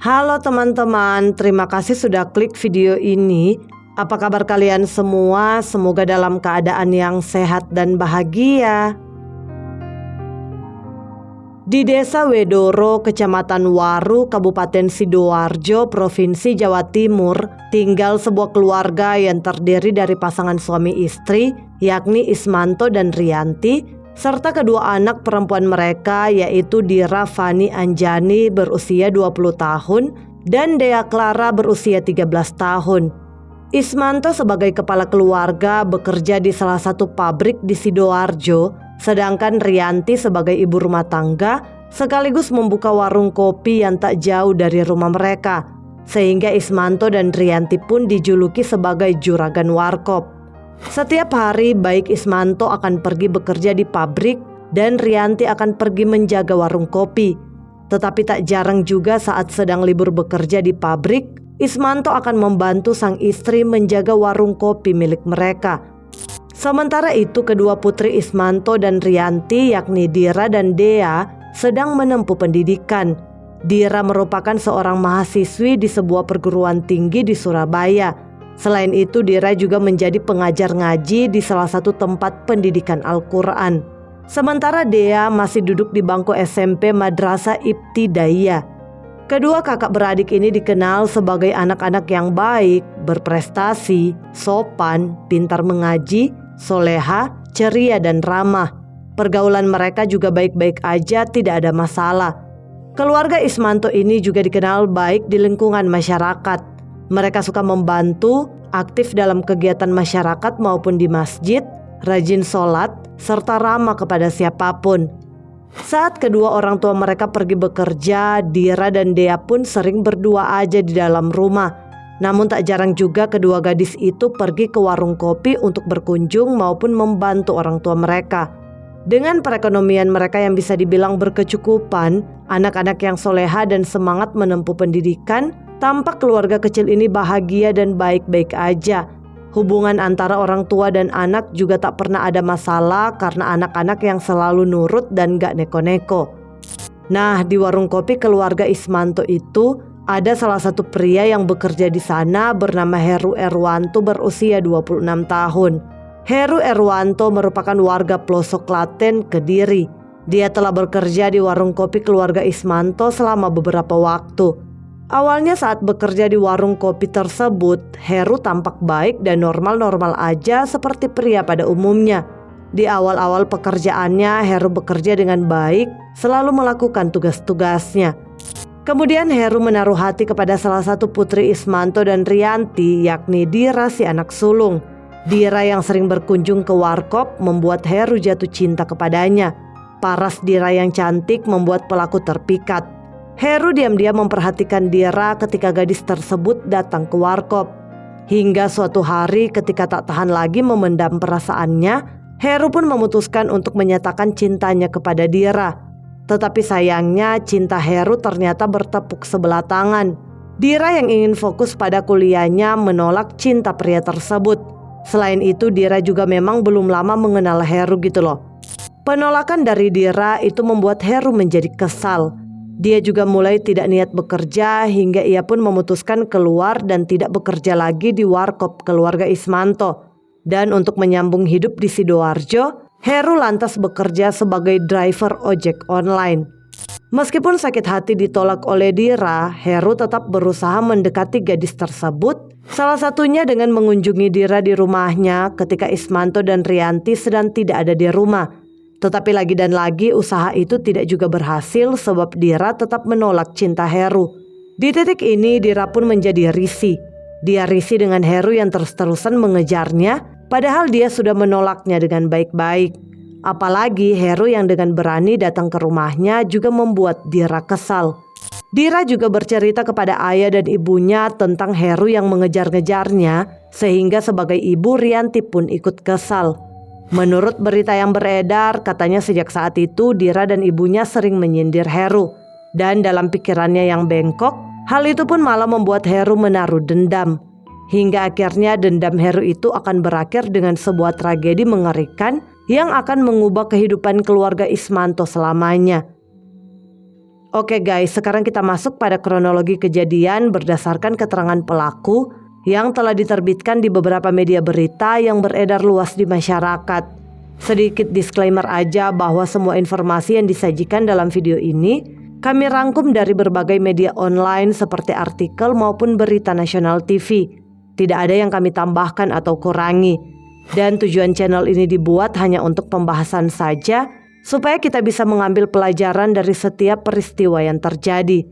Halo teman-teman, terima kasih sudah klik video ini. Apa kabar kalian semua? Semoga dalam keadaan yang sehat dan bahagia. Di Desa Wedoro, Kecamatan Waru, Kabupaten Sidoarjo, Provinsi Jawa Timur, tinggal sebuah keluarga yang terdiri dari pasangan suami istri, yakni Ismanto dan Rianti, serta kedua anak perempuan mereka yaitu Dira Fani Anjani berusia 20 tahun dan Dea Clara berusia 13 tahun. Ismanto sebagai kepala keluarga bekerja di salah satu pabrik di Sidoarjo, sedangkan Rianti sebagai ibu rumah tangga sekaligus membuka warung kopi yang tak jauh dari rumah mereka, sehingga Ismanto dan Rianti pun dijuluki sebagai juragan warkop. Setiap hari baik Ismanto akan pergi bekerja di pabrik dan Rianti akan pergi menjaga warung kopi. Tetapi tak jarang juga saat sedang libur bekerja di pabrik, Ismanto akan membantu sang istri menjaga warung kopi milik mereka. Sementara itu kedua putri Ismanto dan Rianti yakni Dira dan Dea sedang menempuh pendidikan. Dira merupakan seorang mahasiswi di sebuah perguruan tinggi di Surabaya. Selain itu Dira juga menjadi pengajar ngaji di salah satu tempat pendidikan Al-Quran. Sementara Dea masih duduk di bangku SMP Madrasah Ibtidaiyah. Kedua kakak beradik ini dikenal sebagai anak-anak yang baik, berprestasi, sopan, pintar mengaji, soleha, ceria dan ramah. Pergaulan mereka juga baik-baik aja, tidak ada masalah. Keluarga Ismanto ini juga dikenal baik di lingkungan masyarakat. Mereka suka membantu, aktif dalam kegiatan masyarakat maupun di masjid, rajin sholat, serta ramah kepada siapapun. Saat kedua orang tua mereka pergi bekerja, Dira dan Dea pun sering berdua aja di dalam rumah. Namun tak jarang juga kedua gadis itu pergi ke warung kopi untuk berkunjung maupun membantu orang tua mereka. Dengan perekonomian mereka yang bisa dibilang berkecukupan, anak-anak yang soleha dan semangat menempuh pendidikan, tampak keluarga kecil ini bahagia dan baik-baik aja. Hubungan antara orang tua dan anak juga tak pernah ada masalah karena anak-anak yang selalu nurut dan gak neko-neko. Nah, di warung kopi keluarga Ismanto itu ada salah satu pria yang bekerja di sana bernama Heru Erwanto berusia 26 tahun. Heru Erwanto merupakan warga pelosok Klaten, Kediri. Dia telah bekerja di warung kopi keluarga Ismanto selama beberapa waktu. Awalnya saat bekerja di warung kopi tersebut, Heru tampak baik dan normal-normal aja seperti pria pada umumnya. Di awal-awal pekerjaannya, Heru bekerja dengan baik, selalu melakukan tugas-tugasnya. Kemudian Heru menaruh hati kepada salah satu putri Ismanto dan Rianti, yakni Dira si anak sulung. Dira yang sering berkunjung ke warkop membuat Heru jatuh cinta kepadanya. Paras Dira yang cantik membuat pelaku terpikat. Heru diam-diam memperhatikan Dira ketika gadis tersebut datang ke warkop. Hingga suatu hari ketika tak tahan lagi memendam perasaannya, Heru pun memutuskan untuk menyatakan cintanya kepada Dira. Tetapi sayangnya cinta Heru ternyata bertepuk sebelah tangan. Dira yang ingin fokus pada kuliahnya menolak cinta pria tersebut. Selain itu Dira juga memang belum lama mengenal Heru gitu loh. Penolakan dari Dira itu membuat Heru menjadi kesal. Dia juga mulai tidak niat bekerja hingga ia pun memutuskan keluar dan tidak bekerja lagi di warkop keluarga Ismanto. Dan untuk menyambung hidup di Sidoarjo, Heru lantas bekerja sebagai driver ojek online. Meskipun sakit hati ditolak oleh Dira, Heru tetap berusaha mendekati gadis tersebut. Salah satunya dengan mengunjungi Dira di rumahnya ketika Ismanto dan Rianti sedang tidak ada di rumah. Tetapi lagi dan lagi usaha itu tidak juga berhasil sebab Dira tetap menolak cinta Heru. Di titik ini Dira pun menjadi risih. Dia risih dengan Heru yang terus-terusan mengejarnya, padahal dia sudah menolaknya dengan baik-baik. Apalagi Heru yang dengan berani datang ke rumahnya juga membuat Dira kesal. Dira juga bercerita kepada ayah dan ibunya tentang Heru yang mengejar-ngejarnya, sehingga sebagai ibu Rianti pun ikut kesal. Menurut berita yang beredar, katanya sejak saat itu Dira dan ibunya sering menyindir Heru. Dan dalam pikirannya yang bengkok, hal itu pun malah membuat Heru menaruh dendam. Hingga akhirnya dendam Heru itu akan berakhir dengan sebuah tragedi mengerikan yang akan mengubah kehidupan keluarga Ismanto selamanya. Oke guys, sekarang kita masuk pada kronologi kejadian berdasarkan keterangan pelaku yang telah diterbitkan di beberapa media berita yang beredar luas di masyarakat. Sedikit disclaimer aja bahwa semua informasi yang disajikan dalam video ini kami rangkum dari berbagai media online seperti artikel maupun berita nasional TV. Tidak ada yang kami tambahkan atau kurangi. Dan tujuan channel ini dibuat hanya untuk pembahasan saja, supaya kita bisa mengambil pelajaran dari setiap peristiwa yang terjadi.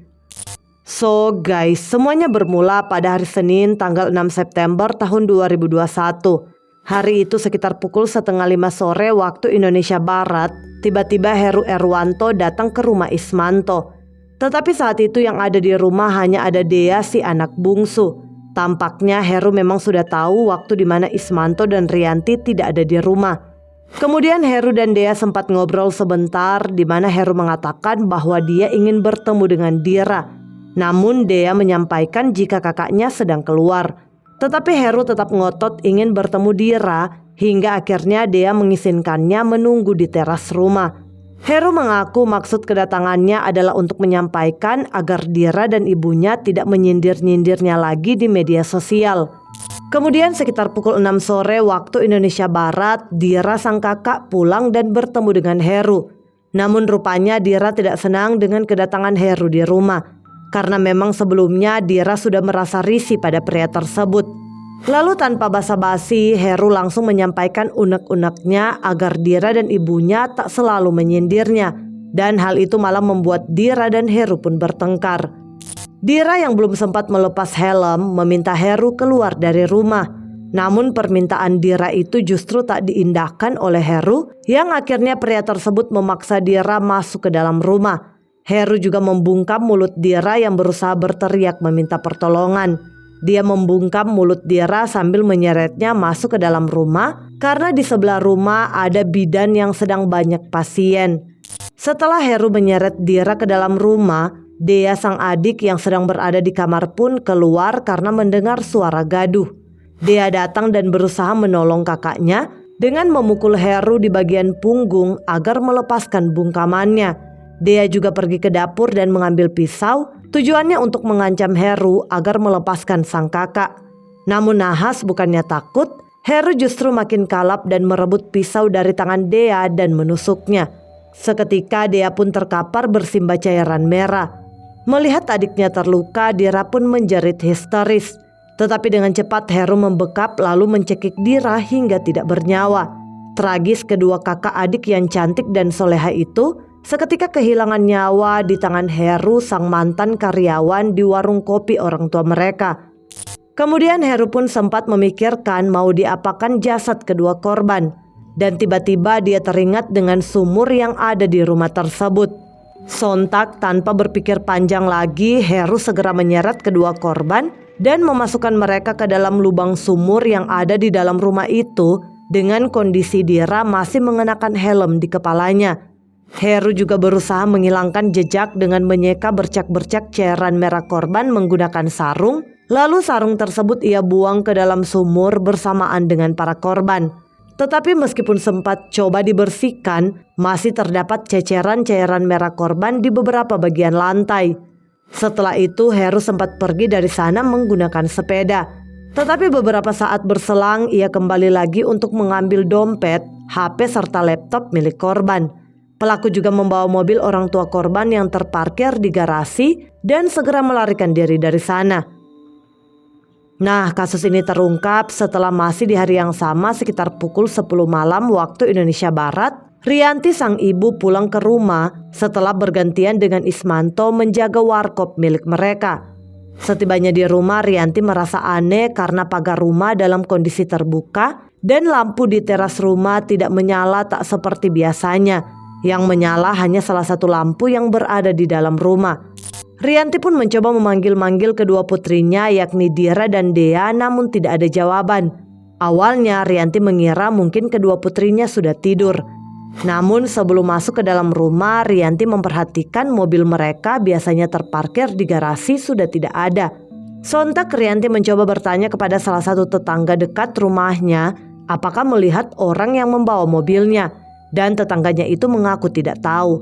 So guys, semuanya bermula pada hari Senin tanggal 6 September tahun 2021. Hari itu sekitar pukul 4:30 sore waktu Indonesia Barat, tiba-tiba Heru Erwanto datang ke rumah Ismanto. Tetapi saat itu yang ada di rumah hanya ada Dea, si anak bungsu. Tampaknya Heru memang sudah tahu waktu di mana Ismanto dan Rianti tidak ada di rumah. Kemudian Heru dan Dea sempat ngobrol sebentar di mana Heru mengatakan bahwa dia ingin bertemu dengan Dira. Namun Dea menyampaikan jika kakaknya sedang keluar. Tetapi Heru tetap ngotot ingin bertemu Dira hingga akhirnya Dea mengizinkannya menunggu di teras rumah. Heru mengaku maksud kedatangannya adalah untuk menyampaikan agar Dira dan ibunya tidak menyindir-nyindirnya lagi di media sosial. Kemudian sekitar pukul 6 sore waktu Indonesia Barat, Dira sang kakak pulang dan bertemu dengan Heru. Namun rupanya Dira tidak senang dengan kedatangan Heru di rumah, karena memang sebelumnya Dira sudah merasa risih pada pria tersebut. Lalu tanpa basa-basi, Heru langsung menyampaikan unek-uneknya agar Dira dan ibunya tak selalu menyindirnya. Dan hal itu malah membuat Dira dan Heru pun bertengkar. Dira yang belum sempat melepas helm meminta Heru keluar dari rumah. Namun permintaan Dira itu justru tak diindahkan oleh Heru, yang akhirnya pria tersebut memaksa Dira masuk ke dalam rumah. Heru juga membungkam mulut Dira yang berusaha berteriak meminta pertolongan. Dia membungkam mulut Dira sambil menyeretnya masuk ke dalam rumah karena di sebelah rumah ada bidan yang sedang banyak pasien. Setelah Heru menyeret Dira ke dalam rumah, Dea sang adik yang sedang berada di kamar pun keluar karena mendengar suara gaduh. Dea datang dan berusaha menolong kakaknya dengan memukul Heru di bagian punggung agar melepaskan bungkamannya. Dea juga pergi ke dapur dan mengambil pisau, tujuannya untuk mengancam Heru agar melepaskan sang kakak. Namun nahas bukannya takut, Heru justru makin kalap dan merebut pisau dari tangan Dea dan menusuknya. Seketika Dea pun terkapar bersimbah cairan merah. Melihat adiknya terluka, Dira pun menjerit histeris. Tetapi dengan cepat Heru membekap lalu mencekik Dira hingga tidak bernyawa. Tragis kedua kakak adik yang cantik dan soleha itu seketika kehilangan nyawa di tangan Heru sang mantan karyawan di warung kopi orang tua mereka. Kemudian Heru pun sempat memikirkan mau diapakan jasad kedua korban. Dan tiba-tiba dia teringat dengan sumur yang ada di rumah tersebut. Sontak tanpa berpikir panjang lagi, Heru segera menyeret kedua korban dan memasukkan mereka ke dalam lubang sumur yang ada di dalam rumah itu dengan kondisi Dira masih mengenakan helm di kepalanya. Heru juga berusaha menghilangkan jejak dengan menyeka bercak-bercak cairan merah korban menggunakan sarung. Lalu sarung tersebut ia buang ke dalam sumur bersamaan dengan para korban. Tetapi meskipun sempat coba dibersihkan, masih terdapat ceceran cairan merah korban di beberapa bagian lantai. Setelah itu Heru sempat pergi dari sana menggunakan sepeda. Tetapi beberapa saat berselang ia kembali lagi untuk mengambil dompet, HP serta laptop milik korban. Pelaku juga membawa mobil orang tua korban yang terparkir di garasi dan segera melarikan diri dari sana. Nah, kasus ini terungkap setelah masih di hari yang sama sekitar pukul 10 malam waktu Indonesia Barat, Rianti sang ibu pulang ke rumah setelah bergantian dengan Ismanto menjaga warkop milik mereka. Setibanya di rumah, Rianti merasa aneh karena pagar rumah dalam kondisi terbuka dan lampu di teras rumah tidak menyala tak seperti biasanya. Yang menyala hanya salah satu lampu yang berada di dalam rumah. Rianti pun mencoba memanggil-manggil kedua putrinya yakni Dira dan Dea, namun tidak ada jawaban. Awalnya Rianti mengira mungkin kedua putrinya sudah tidur. Namun sebelum masuk ke dalam rumah, Rianti memperhatikan mobil mereka biasanya terparkir di garasi sudah tidak ada. Sontak Rianti mencoba bertanya kepada salah satu tetangga dekat rumahnya apakah melihat orang yang membawa mobilnya. Dan tetangganya itu mengaku tidak tahu.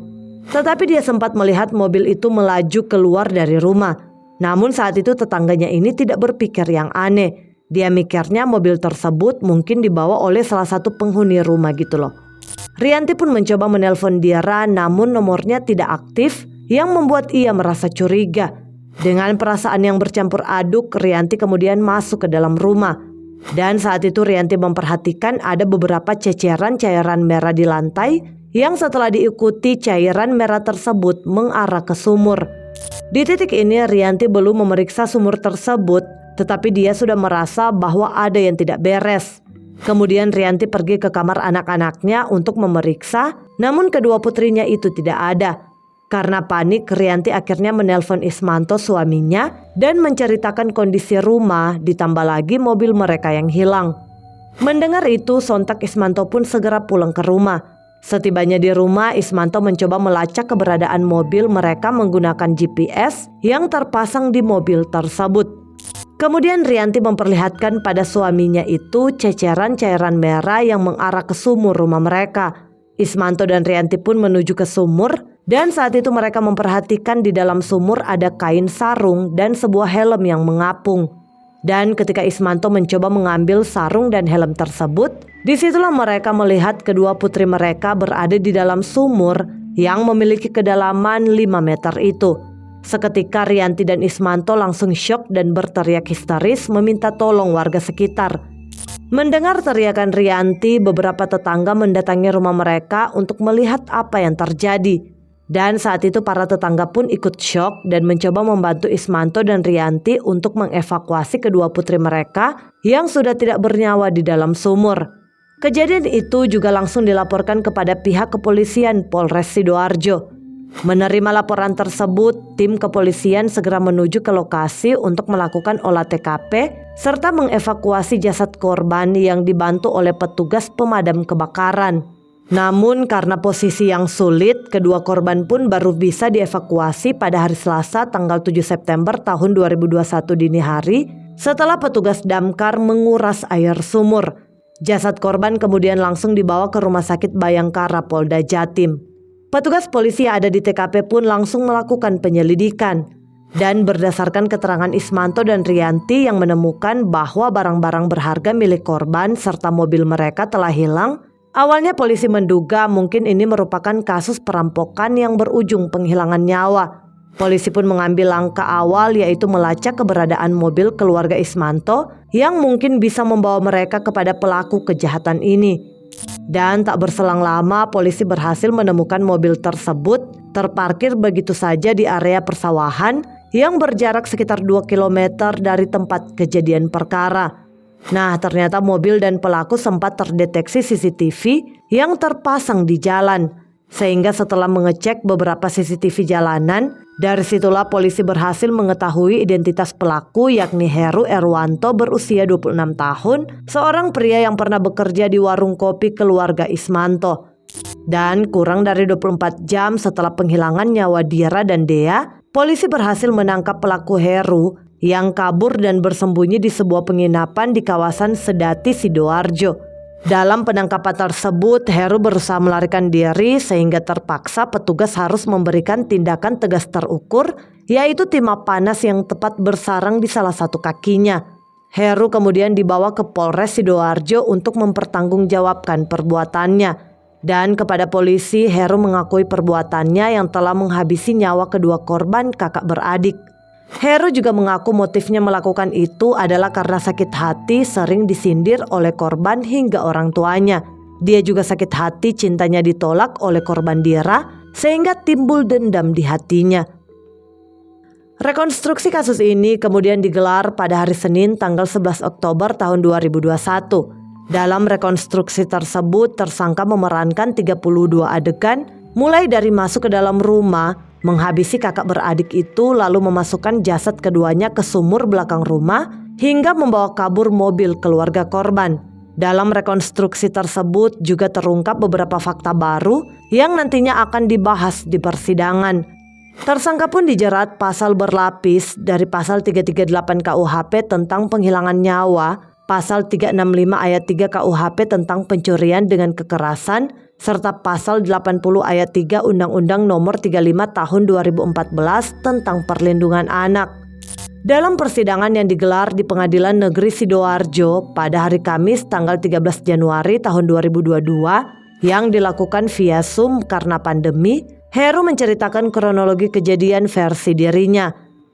Tetapi dia sempat melihat mobil itu melaju keluar dari rumah. Namun saat itu tetangganya ini tidak berpikir yang aneh. Dia mikirnya mobil tersebut mungkin dibawa oleh salah satu penghuni rumah gitu loh. Rianti pun mencoba menelpon Dira, namun nomornya tidak aktif, yang membuat ia merasa curiga. Dengan perasaan yang bercampur aduk, Rianti kemudian masuk ke dalam rumah. Dan saat itu Rianti memperhatikan ada beberapa ceceran cairan merah di lantai, yang setelah diikuti cairan merah tersebut mengarah ke sumur. Di titik ini Rianti belum memeriksa sumur tersebut, tetapi dia sudah merasa bahwa ada yang tidak beres. Kemudian Rianti pergi ke kamar anak-anaknya untuk memeriksa, namun kedua putrinya itu tidak ada. Karena panik, Rianti akhirnya menelpon Ismanto suaminya dan menceritakan kondisi rumah, ditambah lagi mobil mereka yang hilang. Mendengar itu, sontak Ismanto pun segera pulang ke rumah. Setibanya di rumah, Ismanto mencoba melacak keberadaan mobil mereka menggunakan GPS yang terpasang di mobil tersebut. Kemudian Rianti memperlihatkan pada suaminya itu ceceran cairan merah yang mengarah ke sumur rumah mereka. Ismanto dan Rianti pun menuju ke sumur, dan saat itu mereka memperhatikan di dalam sumur ada kain sarung dan sebuah helm yang mengapung. Dan ketika Ismanto mencoba mengambil sarung dan helm tersebut, disitulah mereka melihat kedua putri mereka berada di dalam sumur yang memiliki kedalaman 5 meter itu. Seketika Rianti dan Ismanto langsung syok dan berteriak histeris meminta tolong warga sekitar. Mendengar teriakan Rianti, beberapa tetangga mendatangi rumah mereka untuk melihat apa yang terjadi. Dan saat itu para tetangga pun ikut syok dan mencoba membantu Ismanto dan Rianti untuk mengevakuasi kedua putri mereka yang sudah tidak bernyawa di dalam sumur. Kejadian itu juga langsung dilaporkan kepada pihak kepolisian Polres Sidoarjo. Menerima laporan tersebut, tim kepolisian segera menuju ke lokasi untuk melakukan olah TKP serta mengevakuasi jasad korban yang dibantu oleh petugas pemadam kebakaran. Namun karena posisi yang sulit, kedua korban pun baru bisa dievakuasi pada hari Selasa tanggal 7 September tahun 2021 dini hari setelah petugas damkar menguras air sumur. Jasad korban kemudian langsung dibawa ke Rumah Sakit Bayangkara Polda Jatim. Petugas polisi yang ada di TKP pun langsung melakukan penyelidikan. Dan berdasarkan keterangan Ismanto dan Rianti yang menemukan bahwa barang-barang berharga milik korban serta mobil mereka telah hilang, awalnya polisi menduga mungkin ini merupakan kasus perampokan yang berujung penghilangan nyawa. Polisi pun mengambil langkah awal, yaitu melacak keberadaan mobil keluarga Ismanto yang mungkin bisa membawa mereka kepada pelaku kejahatan ini. Dan tak berselang lama polisi berhasil menemukan mobil tersebut terparkir begitu saja di area persawahan yang berjarak sekitar 2 km dari tempat kejadian perkara. Nah, ternyata mobil dan pelaku sempat terdeteksi CCTV yang terpasang di jalan. Sehingga setelah mengecek beberapa CCTV jalanan, dari situlah polisi berhasil mengetahui identitas pelaku, yakni Heru Erwanto berusia 26 tahun, seorang pria yang pernah bekerja di warung kopi keluarga Ismanto. Dan kurang dari 24 jam setelah penghilangan nyawa Dira dan Dea, polisi berhasil menangkap pelaku Heru yang kabur dan bersembunyi di sebuah penginapan di kawasan Sedati, Sidoarjo. Dalam penangkapan tersebut, Heru berusaha melarikan diri sehingga terpaksa petugas harus memberikan tindakan tegas terukur, yaitu timah panas yang tepat bersarang di salah satu kakinya. Heru kemudian dibawa ke Polres Sidoarjo untuk mempertanggungjawabkan perbuatannya. Dan kepada polisi, Heru mengakui perbuatannya yang telah menghabisi nyawa kedua korban kakak beradik. Heru juga mengaku motifnya melakukan itu adalah karena sakit hati sering disindir oleh korban hingga orang tuanya. Dia juga sakit hati cintanya ditolak oleh korban Dira sehingga timbul dendam di hatinya. Rekonstruksi kasus ini kemudian digelar pada hari Senin tanggal 11 Oktober tahun 2021. Dalam rekonstruksi tersebut tersangka memerankan 32 adegan mulai dari masuk ke dalam rumah, menghabisi kakak beradik itu lalu memasukkan jasad keduanya ke sumur belakang rumah hingga membawa kabur mobil keluarga korban. Dalam rekonstruksi tersebut juga terungkap beberapa fakta baru yang nantinya akan dibahas di persidangan. Tersangka pun dijerat pasal berlapis dari pasal 338 KUHP tentang penghilangan nyawa, pasal 365 ayat 3 KUHP tentang pencurian dengan kekerasan, serta pasal 80 ayat 3 Undang-Undang Nomor 35 Tahun 2014 tentang perlindungan anak. Dalam persidangan yang digelar di Pengadilan Negeri Sidoarjo pada hari Kamis tanggal 13 Januari tahun 2022 yang dilakukan via Zoom karena pandemi, Heru menceritakan kronologi kejadian versi dirinya.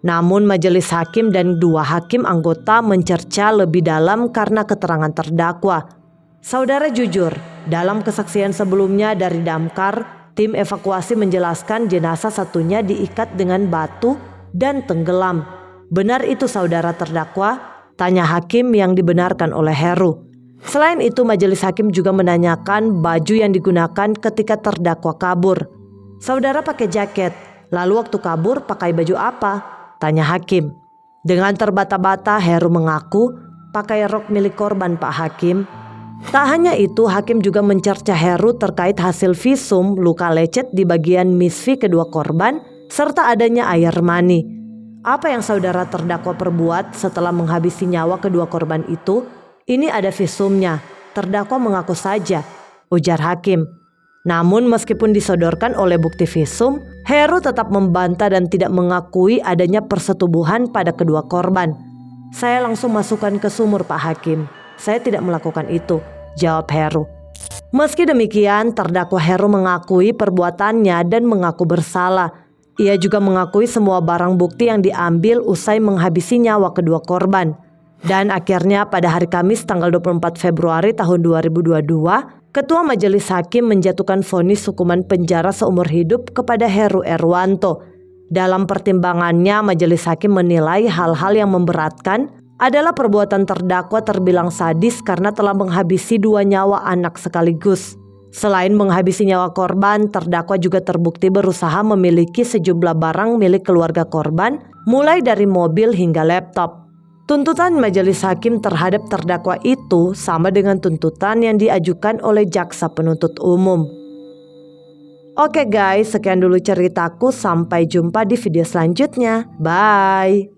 Namun majelis hakim dan 2 hakim anggota mencerca lebih dalam karena keterangan terdakwa. Saudara jujur, dalam kesaksian sebelumnya dari Damkar, tim evakuasi menjelaskan jenazah satunya diikat dengan batu dan tenggelam. Benar itu saudara terdakwa? Tanya hakim yang dibenarkan oleh Heru. Selain itu majelis hakim juga menanyakan baju yang digunakan ketika terdakwa kabur. Saudara pakai jaket, lalu waktu kabur pakai baju apa? Tanya hakim. Dengan terbata-bata Heru mengaku pakai rok milik korban Pak Hakim. Tak hanya itu, hakim juga mencerca Heru terkait hasil visum luka lecet di bagian misfi kedua korban serta adanya air mani. Apa yang saudara terdakwa perbuat setelah menghabisi nyawa kedua korban itu? Ini ada visumnya. Terdakwa mengaku saja, ujar hakim. Namun meskipun disodorkan oleh bukti visum, Heru tetap membantah dan tidak mengakui adanya persetubuhan pada kedua korban. Saya langsung masukkan ke sumur Pak Hakim. Saya tidak melakukan itu, jawab Heru. Meski demikian, terdakwa Heru mengakui perbuatannya dan mengaku bersalah. Ia juga mengakui semua barang bukti yang diambil usai menghabisi nyawa kedua korban. Dan akhirnya pada hari Kamis tanggal 24 Februari tahun 2022, Ketua Majelis Hakim menjatuhkan vonis hukuman penjara seumur hidup kepada Heru Erwanto. Dalam pertimbangannya, Majelis Hakim menilai hal-hal yang memberatkan adalah perbuatan terdakwa terbilang sadis karena telah menghabisi 2 nyawa anak sekaligus. Selain menghabisi nyawa korban, terdakwa juga terbukti berusaha memiliki sejumlah barang milik keluarga korban, mulai dari mobil hingga laptop. Tuntutan majelis hakim terhadap terdakwa itu sama dengan tuntutan yang diajukan oleh jaksa penuntut umum. Oke guys, sekian dulu ceritaku. Sampai jumpa di video selanjutnya. Bye.